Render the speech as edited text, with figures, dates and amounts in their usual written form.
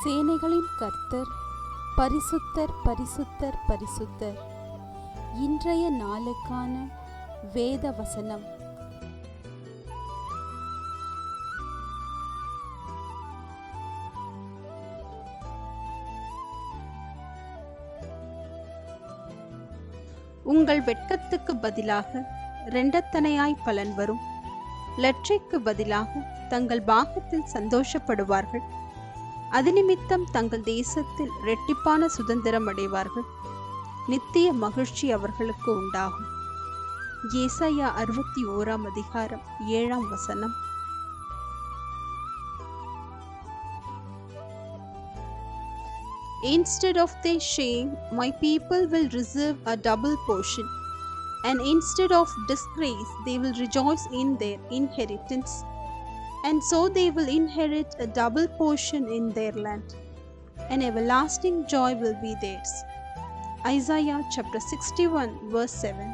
சேனைகளின் கர்த்தர் பரிசுத்தர் பரிசுத்தர் பரிசுத்தர். இன்றைய நாளுக்கான வேத வசனம். உங்கள் வெட்கத்துக்கு பதிலாக இரண்டத்தனையாய் பலன் வரும். லட்சைக்கு பதிலாக தங்கள் பாகத்தில் சந்தோஷப்படுவார்கள். அது நிமித்தம் தங்கள் தேசத்தில் இரட்டிப்பான சுதந்திரம் அடைவார்கள். நித்திய மகிழ்ச்சி அவர்களுக்கு உண்டாகும். ஏசாயா 61:7. Instead of their shame, my people will receive a double portion, and instead of disgrace, they will rejoice in their inheritance. And so they will inherit a double portion in their land. An everlasting joy will be theirs. Isaiah chapter 61 verse 7.